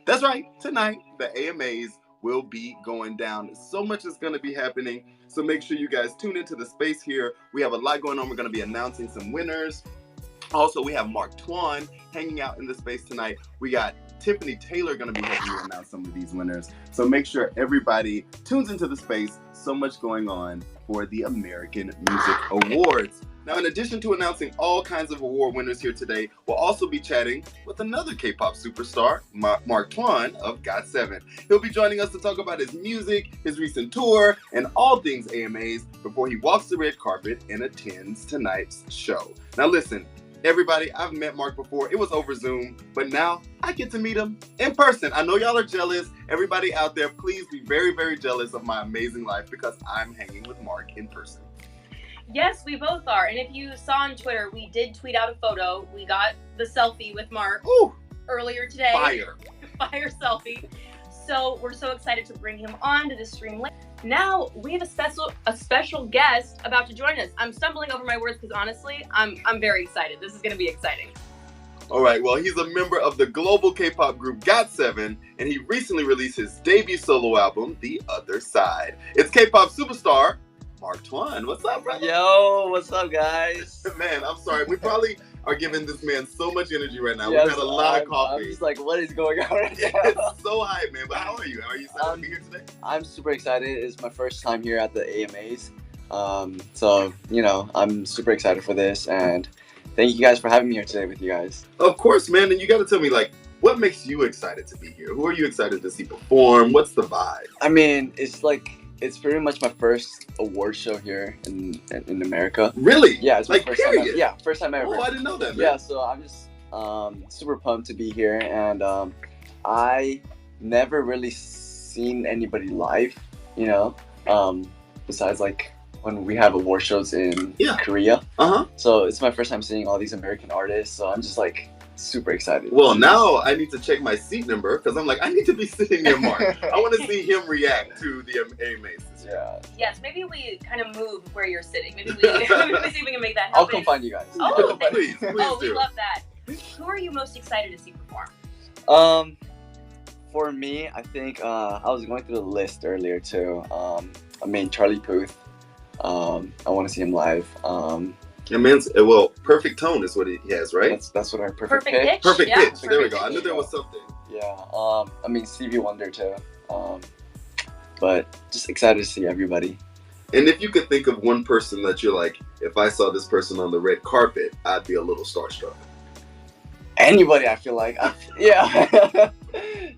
That's right. Tonight, the AMAs will be going down. So much is going to be happening. So make sure you guys tune into the space here. We have a lot going on. We're going to be announcing some winners. Also, we have Tuan hanging out in the space tonight. We got Tiffany Taylor going to be helping you announce some of these winners. So make sure everybody tunes into the space. So much going on for the American Music Awards. Now, in addition to announcing all kinds of award winners here today, we'll also be chatting with another K-pop superstar, Tuan of GOT7. He'll be joining us to talk about his music, his recent tour, and all things AMAs before he walks the red carpet and attends tonight's show. Now listen, everybody, I've met Mark before. It was over Zoom, but now I get to meet him in person. I know y'all are jealous. Everybody out there, please be very, very jealous of my amazing life because I'm hanging with Mark in person. Yes, we both are. And if you saw on Twitter, we did tweet out a photo. We got the selfie with Mark earlier today. Fire selfie. So we're so excited to bring him on to the stream. Now we have a special guest about to join us. I'm stumbling over my words because honestly, I'm very excited. This is going to be exciting. All right, well, he's a member of the global K-pop group GOT7, and he recently released his debut solo album, The Other Side. It's K-pop superstar Tuan. What's up, brother? Yo, what's up, guys? Man, I'm sorry. We probably are giving this man so much energy right now. Yes, we've had a lot of coffee. I'm just like, what is going on right now? It's so hype, man. But how are you? Are you excited to be here today? I'm super excited. It's my first time here at the AMAs. So, you know, I'm super excited for this. And thank you guys for having me here today with you guys. Of course, man. And you got to tell me, like, what makes you excited to be here? Who are you excited to see perform? What's the vibe? I mean, it's pretty much my first award show here in America. Really? Yeah, it's my like, first period? time. Yeah, first time ever. Oh, I didn't know that, man. Yeah, so I'm just super pumped to be here, and I never really seen anybody live, you know, besides like when we have award shows in Korea. So it's my first time seeing all these American artists, so I'm just like super excited. Well, now I need to check my seat number because I'm like, I need to be sitting near Mark. I want to see him react to the AMAs. Yeah. Yes, maybe we kind of move where you're sitting. Maybe we see if we can make that happen. I'll come find you guys. Oh, please we do. love that. Who are you most excited to see perform? For me, I think I was going through the list earlier too. I mean, Charlie Puth. I want to see him live. Well, Perfect Tone is what he has, right? That's what our perfect pitch. Perfect Yeah. pitch. There we go. I knew there was something. Yeah. I mean, Stevie Wonder too. But just excited to see everybody. And if you could think of one person that you're like, if I saw this person on the red carpet, I'd be a little starstruck. Anybody, I feel like. Yeah.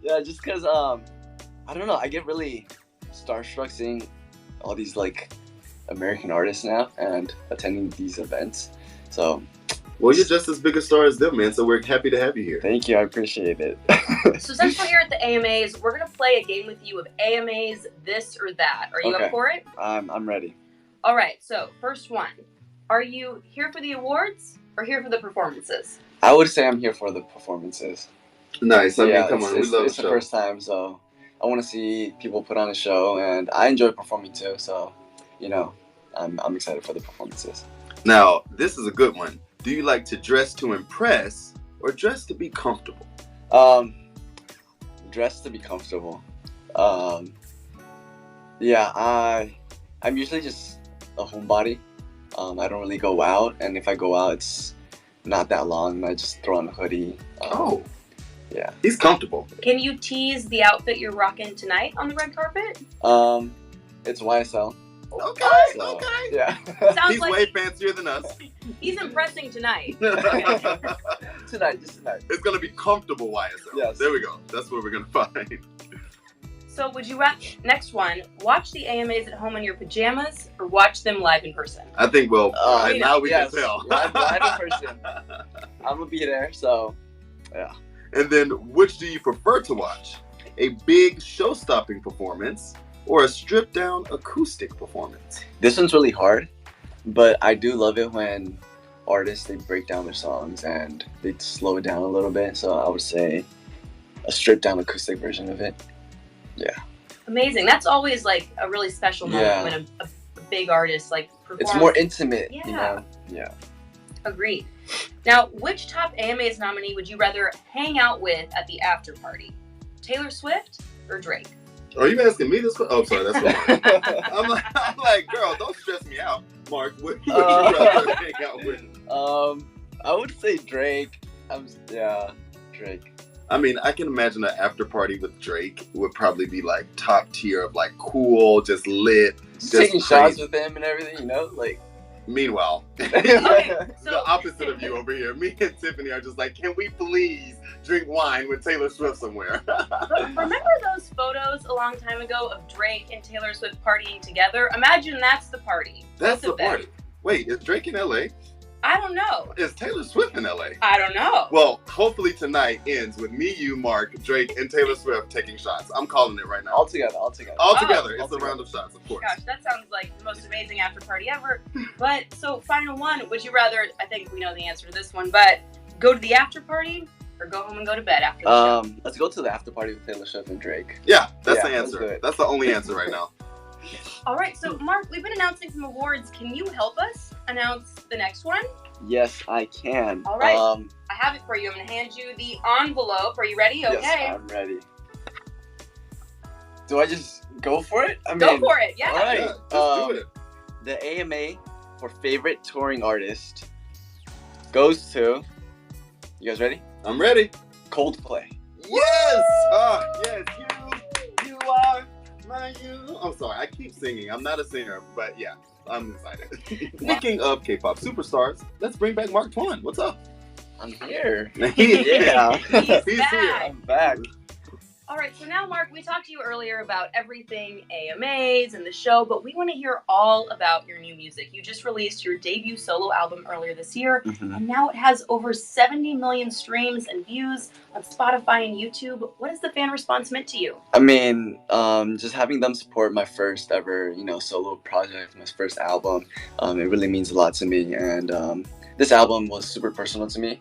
Yeah, just because, I don't know, I get really starstruck seeing all these, like, American artists now and attending these events. So. Well, you're just as big a star as them, man, so we're happy to have you here. Thank you, I appreciate it. So since we're here at the AMAs, we're going to play a game with you of AMAs this or that. Are you up for it? I'm ready. All right, so first one. Are you here for the awards or here for the performances? I would say I'm here for the performances. Nice. I mean, come on, we love it's the first time, so I want to see people put on a show, and I enjoy performing too, so, you know, I'm excited for the performances. Now, this is a good one. Do you like to dress to impress or dress to be comfortable? Dress to be comfortable. Yeah, I'm usually just a homebody. I don't really go out, and if I go out, it's not that long. I just throw on a hoodie. Yeah. He's comfortable. Can you tease the outfit you're rocking tonight on the red carpet? It's YSL. Okay, So, okay. Yeah. He's like way fancier than us. He's impressing tonight. Tonight. It's going to be comfortable YSL. Yes. There we go. That's what we're going to find. So would you next one, watch the AMAs at home in your pajamas or watch them live in person? I think, well, now we can tell. Live in person. I'm going to be there, so, yeah. And then, which do you prefer to watch? A big show-stopping performance or a stripped-down acoustic performance? This one's really hard, but I do love it when artists, they break down their songs and they slow it down a little bit. So I would say a stripped-down acoustic version of it. Yeah. Amazing. That's always like a really special moment when a big artist like performs. It's more intimate, you know? Yeah. Agreed. Now, which top AMAs nominee would you rather hang out with at the after party? Taylor Swift or Drake? Are you asking me this? Oh, sorry, that's what I'm like, girl, don't stress me out, Mark. What would you rather hang out with? I would say Drake. Drake. I mean, I can imagine an after party with Drake would probably be like top tier of like cool, just lit, just taking shots with him and everything, you know, like. Meanwhile, Okay, so the opposite of you over here. Me and Tiffany are just like, can we please drink wine with Taylor Swift somewhere? remember those photos a long time ago of Drake and Taylor Swift partying together? Imagine that's the party. That's the party. Wait, is Drake in LA? I don't know. Is Taylor Swift in LA? I don't know. Well, hopefully tonight ends with me, you, Mark, Drake, and Taylor Swift taking shots. I'm calling it right now. All together. It's a round of shots, of course. Gosh, that sounds like the most amazing after party ever. But, so, final one. Would you rather, I think we know the answer to this one, but go to the after party or go home and go to bed after the show? Let's go to the after party with Taylor Swift and Drake. Yeah, that's the answer. That's the only answer right now. All right, so, Mark, we've been announcing some awards. Can you help us announce the next one? Yes, I can. All right. I have it for you. I'm going to hand you the envelope. Are you ready? Okay. Yes, I'm ready. Do I just go for it? Go for it. Yeah. All right. Yeah, just do it. The AMA for favorite touring artist goes to. You guys ready? I'm ready. Coldplay. Yes! Yes. You are my you. I'm sorry. I keep singing. I'm not a singer, but yeah. I'm excited. Speaking of K-pop superstars, let's bring back Mark Tuan. What's up? I'm here. Yeah. He's back. here. I'm back. All right, so now, Mark, we talked to you earlier about everything AMAs and the show, but we want to hear all about your new music. You just released your debut solo album earlier this year, and now it has over 70 million streams and views on Spotify and YouTube. What has the fan response meant to you? I mean, just having them support my first ever, solo project, my first album, it really means a lot to me. And this album was super personal to me.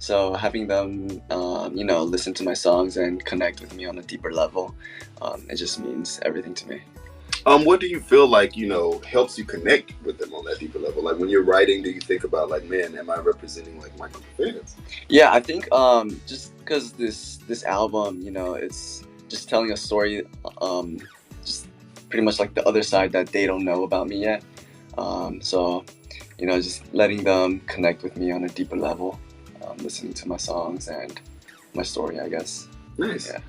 So having them, listen to my songs and connect with me on a deeper level, it just means everything to me. What do you feel like, helps you connect with them on that deeper level? Like when you're writing, do you think about like, man, am I representing like my group of fans? Yeah, I think just because this album, it's just telling a story, just pretty much like the other side that they don't know about me yet. So, just letting them connect with me on a deeper level. Listening to my songs and my story, I guess. Nice. Yeah.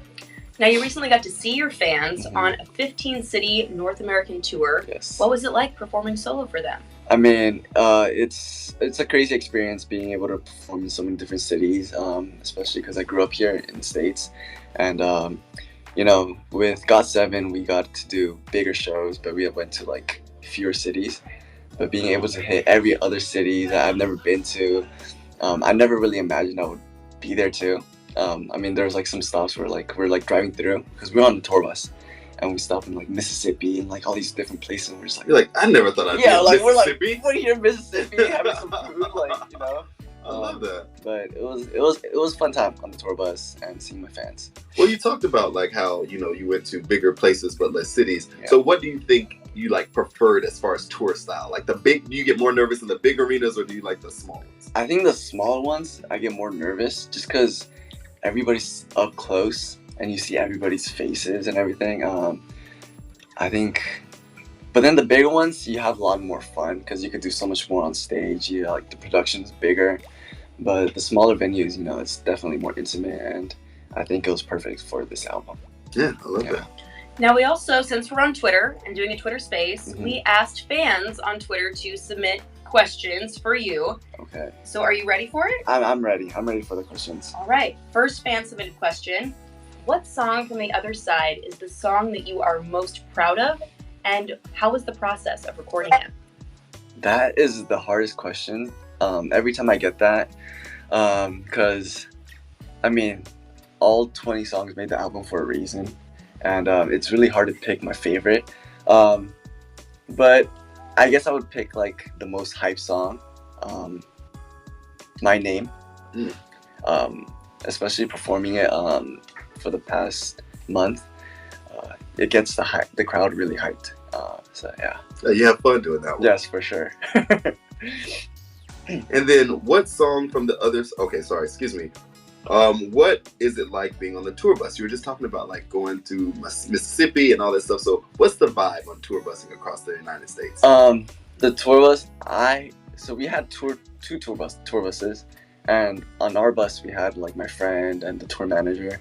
Now, you recently got to see your fans on a 15-city North American tour. Yes. What was it like performing solo for them? I mean, it's a crazy experience being able to perform in so many different cities, especially because I grew up here in the States. And, with GOT7, we got to do bigger shows, but we went to like fewer cities. But being able to hit every other city that I've never been to, I never really imagined I would be there too. I mean, there's like some stops where we're driving through because we're on the tour bus, and we stop in like Mississippi and like all these different places. And we're just like, you're like, I never thought I'd be in Mississippi. We're here in Mississippi having some food, I love that. But it was a fun time on the tour bus and seeing my fans. Well, you talked about like how you went to bigger places but less cities. Yeah. So what do you think you like preferred as far as tour style? Like do you get more nervous in the big arenas or do you like the small ones? I think the smaller ones I get more nervous just because everybody's up close and you see everybody's faces and everything. I think, but then the bigger ones you have a lot more fun because you could do so much more on stage. The production's bigger, but the smaller venues, it's definitely more intimate, and I think it was perfect for this album. Yeah, I love that. Now, we also, since we're on Twitter and doing a Twitter space, we asked fans on Twitter to submit questions for you. Okay. So are you ready for it? I'm ready. I'm ready for the questions. All right. First fan submitted question. What song from the other side is the song that you are most proud of? And how was the process of recording it? That is the hardest question. Every time I get that, because, I mean, all 20 songs made the album for a reason. And it's really hard to pick my favorite. But I guess I would pick like the most hype song, My Name. Especially performing it for the past month. It gets the crowd really hyped. So yeah. You have fun doing that one. Yes, for sure. And then what song from the others? Okay, sorry, excuse me. What is it like being on the tour bus? You were just talking about like going to Mississippi and all that stuff. So what's the vibe on tour busing across the United States? The tour bus, so we had two tour buses, and on our bus we had like my friend and the tour manager.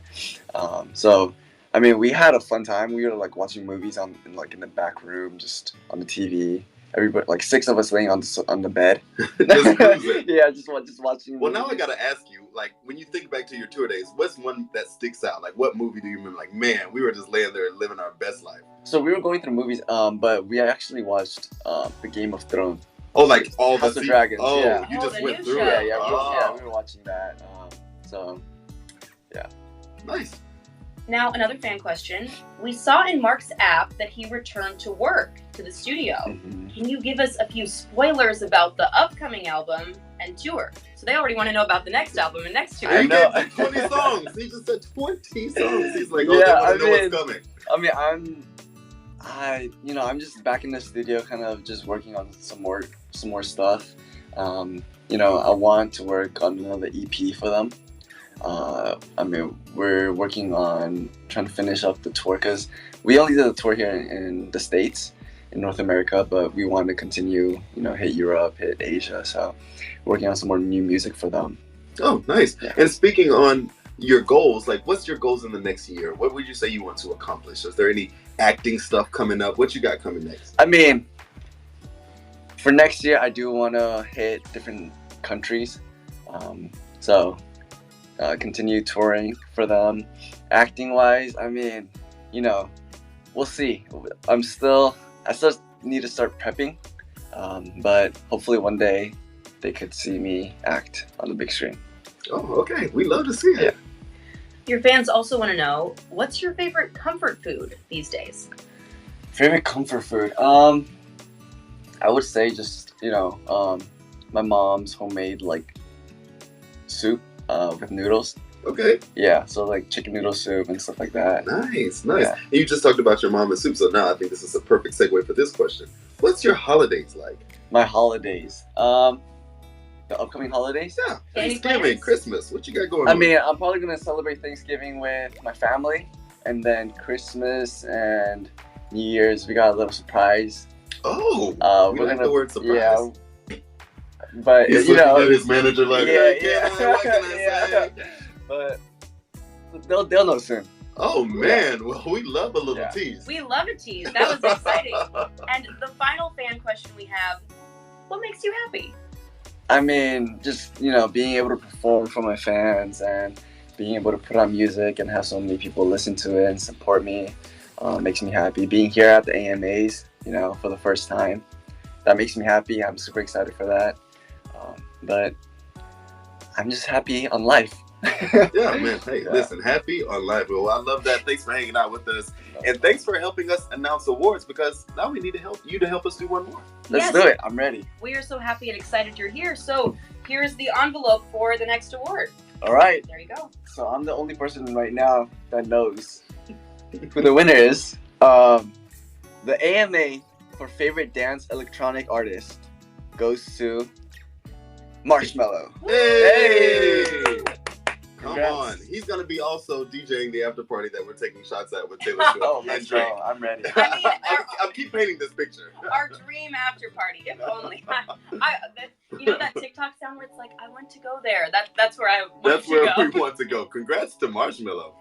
So I mean, we had a fun time. We were like watching movies in the back room, just on the TV. Everybody, like 6 of us laying on the bed. Just cruising. Yeah, just watching. Well, now I gotta ask you, like, when you think back to your tour days, what's one that sticks out? Like, what movie do you remember? Like, man, we were just laying there living our best life. So we were going through movies, but we actually watched the Game of Thrones. Oh, like all House the of Dragons. Oh, yeah. you just went through show. it. Yeah, we were watching that. So, yeah. Nice. Now, another fan question. We saw in Mark's app that he returned to work to the studio. Mm-hmm. Can you give us a few spoilers about the upcoming album and tour? So they already want to know about the next album and next tour. He know. gave you 20 songs. He just said 20 songs. He's like, oh, Yeah, they want to I know mean- what's coming. I mean, I'm just back in the studio, kind of just working on some more stuff. I want to work on another EP for them. I mean, we're working on trying to finish up the tour because we only did a tour here in the States, in North America, but we want to continue, hit Europe, hit Asia. So working on some more new music for them. Oh, nice. Yeah. And speaking on your goals, like, what's your goals in the next year? What would you say you want to accomplish? Is there any acting stuff coming up? What you got coming next? I mean, for next year, I do want to hit different countries. Continue touring for them. Acting wise, I mean, we'll see. I still need to start prepping, but hopefully one day they could see me act on the big screen. Oh, okay. We love to see it. Yeah. Your fans also want to know, what's your favorite comfort food these days? Favorite comfort food? I would say just, my mom's homemade like soup with noodles. Okay. Yeah, so like chicken noodle soup and stuff like that. Nice. Yeah. And you just talked about your mom and soup, so now I think this is a perfect segue for this question. What's your holidays like? My holidays. The upcoming holidays? Yeah. Any Thanksgiving, plans? Christmas. What you got going I on? mean, I'm probably gonna celebrate Thanksgiving with my family, and then Christmas and New Year's we got a little surprise. Oh, we we're like gonna the word surprise. Yeah, but He's looking at his manager like, hey, what can I say? But they'll know soon. Oh man, well, we love a little tease. We love a tease. That was exciting. And the final fan question we have, what makes you happy? I mean, just, being able to perform for my fans and being able to put on music and have so many people listen to it and support me makes me happy. Being here at the AMAs, for the first time, that makes me happy. I'm super excited for that. But I'm just happy on life. Yeah, man. Hey, listen, happy on life. Well, I love that. Thanks for hanging out with us. And thanks for helping us announce awards, because now we need to help you to help us do one more. Let's do it. I'm ready. We are so happy and excited you're here. So here's the envelope for the next award. All right. There you go. So I'm the only person right now that knows who the winner is. The AMA for favorite dance electronic artist goes to Marshmello. Hey! Come Congrats. on. He's going to be also DJing the after party that we're taking shots at with Taylor Swift. Oh, and let's Drake. go. I'm ready. I mean, I'll keep painting this picture. our dream after party, if only. That TikTok sound where it's like, I want to go there. That's where I want That's to where go. we want to go. Congrats to Marshmello.